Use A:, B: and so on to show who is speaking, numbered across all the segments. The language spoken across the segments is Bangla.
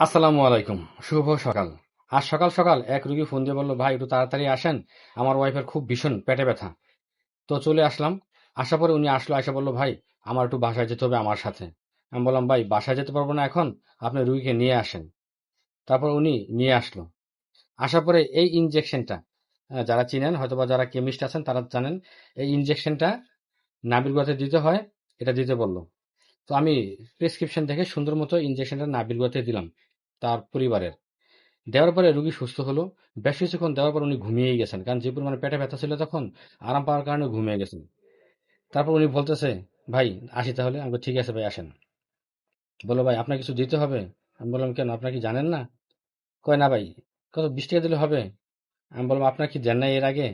A: আসসালামু আলাইকুম। শুভ সকাল। আজ সকাল সকাল এক রুগী ফোন দিয়ে বলল, ভাই একটু তাড়াতাড়ি আসেন, আমার ওয়াইফের খুব ভীষণ পেটে ব্যথা। তো চলে আসলাম। আসার পরে উনি আসলো, এসে বলল, ভাই আমার একটু বাসায় যেতে হবে আমার সাথে। আমি বললাম, ভাই বাসায় যেতে পারবো না এখন, আপনি রুগীকে নিয়ে আসেন। তারপর উনি নিয়ে আসলো। আসার পরে এই ইনজেকশনটা, যারা চিনেন হয়তো বা যারা কেমিস্ট আছেন তারা জানেন, এই ইনজেকশনটা নাভির গোড়াতে দিতে হয়, এটা দিতে বলল। তো আমি প্রেসক্রিপশন দেখে সুন্দর মতো ইনজেকশনটা নাভির গোড়াতে দিলাম তার পরিবারের। দেওয়ার পরে রুগী সুস্থ হলো। বেশ কিছুক্ষণ দেওয়ার পর উনি ঘুমিয়েই গেছেন, কারণ যে পরিমাণে পেটে ব্যথা ছিল তখন আরাম পাওয়ার কারণে ঘুমিয়ে গেছেন। তারপর উনি বলতেছে, ভাই আসি তাহলে। আমি বললাম, ঠিক আছে ভাই আসেন। বললো, ভাই আপনার কিছু দিতে হবে। আমি বললাম, কেন আপনার কি জানেন না? কয় না ভাই, কত 20 টাকা দিলে হবে? আমি বললাম, আপনার কি দেন নাই এর আগে?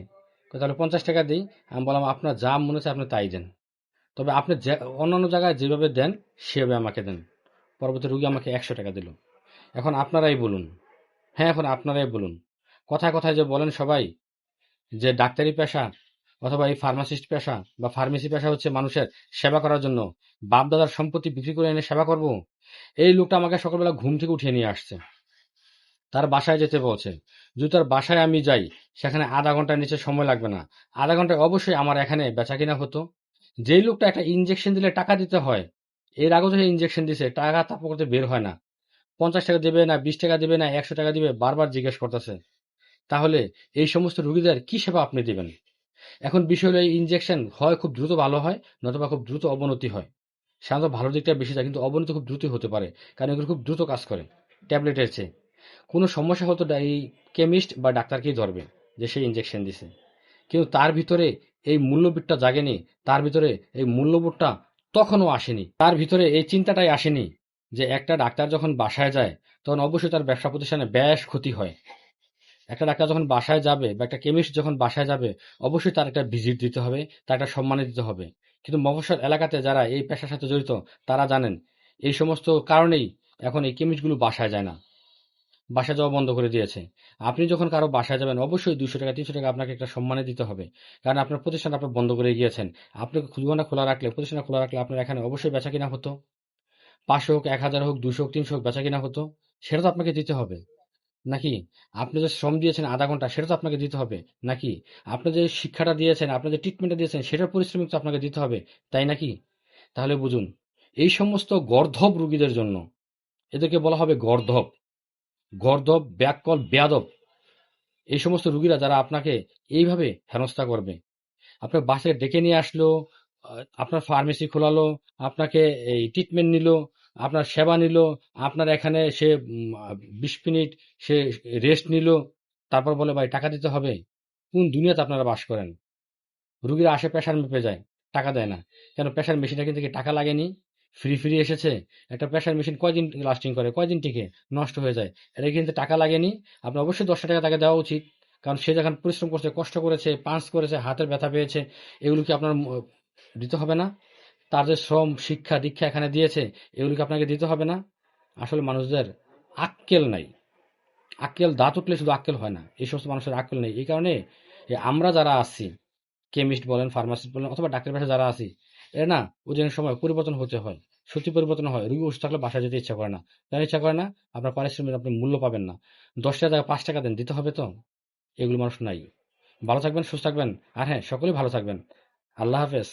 A: কয় তাহলে 50 টাকা দিই। আমি বললাম, আপনার যা মনে হচ্ছে আপনি তাই দেন, তবে আপনি অন্যান্য জায়গায় যেভাবে দেন সেভাবে আমাকে দেন। পরবর্তী রুগী আমাকে 100 টাকা দিল। এখন আপনারাই বলুন। হ্যাঁ, এখন আপনারাই বলুন। কথায় কথায় যে বলেন সবাই যে ডাক্তারি পেশা অথবা এই ফার্মাসিস্ট পেশা বা ফার্মেসি পেশা হচ্ছে মানুষের সেবা করার জন্য, বাপ দাদার সম্পত্তি বিক্রি করে এনে সেবা করব, এই লোকটা আমাকে সকালবেলা ঘুম থেকে উঠিয়ে নিয়ে আসছে, তার বাসায় যেতে বলছে। যদি তার বাসায় আমি যাই, সেখানে আধা ঘন্টার নিচে সময় লাগবে না। আধা ঘন্টায় অবশ্যই আমার এখানে বেচা কিনা হতো। যেই লোকটা একটা ইনজেকশন দিলে টাকা দিতে হয়, এর আগেও যে ইনজেকশন দিছে টাকা তাপ করতে বের হয় না। 50 টাকা দিবে না, 20 টাকা দিবে না, 100 টাকা দিবে, বারবার জিজ্ঞেস করতেছে। তাহলে এই সমস্ত রুগীদের কি সেবা আপনি দিবেন? এখন বিষয় হলো, এই ইনজেকশন হয় খুব দ্রুত ভালো হয়, নতুবা খুব দ্রুত অবনতি হয়। সাধারণত ভালো দিকটা বেশি যায়, কিন্তু অবনতি খুব দ্রুত হতে পারে, কারণ এগুলো খুব দ্রুত কাজ করে ট্যাবলেটের চেয়ে। কোনো সমস্যা হতো এই কেমিস্ট বা ডাক্তারকেই ধরবে যে সে ইনজেকশন দিছে, কিন্তু তার ভিতরে এই মূল্যবোধটা জাগেনি। তার ভিতরে এই মূল্যবোধটা তখনও আসেনি, তার ভিতরে এই চিন্তাটাই আসেনি যে একটা ডাক্তার যখন বাসায় যায় তখন অবশ্যই তার ব্যবসা প্রতিষ্ঠানে বেশ ক্ষতি হয়। একটা ডাক্তার যখন বাসায় যাবে বা একটা কেমিস্ট যখন বাসায় যাবে, অবশ্যই তার একটা ভিজিট দিতে হবে, তার একটা সম্মানে দিতে হবে। কিন্তু মফস্বল এলাকাতে যারা এই পেশার সাথে জড়িত তারা জানেন এই সমস্ত কারণেই এখন এই কেমিস্টগুলো বাসায় যায় না, বাসায় যাওয়া বন্ধ করে দিয়েছে। আপনি যখন কারো বাসায় যাবেন অবশ্যই 200 টাকা 300 টাকা আপনাকে একটা সম্মানে দিতে হবে, কারণ আপনার প্রতিষ্ঠান আপনি বন্ধ করে গিয়েছেন। আপনি দোকানটা খোলা রাখলে, প্রতিষ্ঠান খোলা রাখলে আপনার এখানে অবশ্যই বেচা কিনা হতো। 500 হোক, 1000 হোক, 200 হোক, 300 হোক, বেচা কিনা হতো। সেটা তো আপনাকে দিতে হবে নাকি? আপনি যে শ্রম দিয়েছেন আধা ঘন্টা, সেটা তো আপনাকে দিতে হবে নাকি? আপনি যে শিক্ষাটা দিয়েছেন, আপনি যে ট্রিটমেন্টটা দিয়েছেন, সেটার পরিশ্রমিক তো আপনাকে দিতে হবে, তাই নাকি? তাহলে বুঝুন, এই সমস্ত গর্ধব রুগীদের জন্য, এদেরকে বলা হবে গর্ধব। গর্ধব, ব্যাককল, বেয়াদব, এই সমস্ত রুগীরা যারা আপনাকে এইভাবে হেনস্থা করবে। আপনার বাসায় ডেকে নিয়ে আসলো, আপনার ফার্মেসি খোলালো, আপনাকে এই ট্রিটমেন্ট নিল, আপনার সেবা নিল, আপনার এখানে সে 20 মিনিট সে রেস্ট নিল, তারপর বলে, ভাই টাকা দিতে হবে। কোন দুনিয়াতে আপনারা বাস করেন? রুগীরা আসে প্রেশার মেপে যায়, টাকা দেয় না। কেন? প্রেশার মেশিনটা কিন্তু কি টাকা লাগেনি? ফ্রি ফ্রি এসেছে। একটা প্রেশার মেশিন কয়দিন লাস্টিং করে, কয়দিন টিকে? নষ্ট হয়ে যায়। এটা কিন্তু টাকা লাগেনি। আপনার অবশ্যই 10 টাকা তাকে দেওয়া উচিত, কারণ সে যখন পরিশ্রম করছে, কষ্ট করেছে, পাঞ্চ করেছে, হাতের ব্যথা পেয়েছে, এগুলো কি আপনার দিতে হবে না? তার যে শ্রম, শিক্ষা, দীক্ষা এখানে দিয়েছে, এগুলো কি আপনাকে দিতে হবে না? আসলে মানুষদের আক্কেল নাই। আক্কেল দাঁত উঠলে শুধু আক্কেল হয় না, এই সমস্ত মানুষের আক্কেল নেই। এই কারণে আমরা যারা আছি, কেমিস্ট বলেন, ফার্মাসিস্ট বলেন, অথবা ডাক্তার পেশায় যারা আছি, এর না ওজনের সময় পরিবর্তন হতে হয়। সত্যি পরিবর্তন হয়। রুগী অসুস্থ থাকলে বাসায় যেতে ইচ্ছা করে না। কেন ইচ্ছা করে না? আপনার পারিশ্রমিক আপনি মূল্য পাবেন না। 10 টাকা জায়গায় 5 টাকা দেন, দিতে হবে তো। এগুলো মানুষ নাই। ভালো থাকবেন, সুস্থ থাকবেন। আর হ্যাঁ, সকলেই ভালো থাকবেন। আল্লাহ হাফেজ।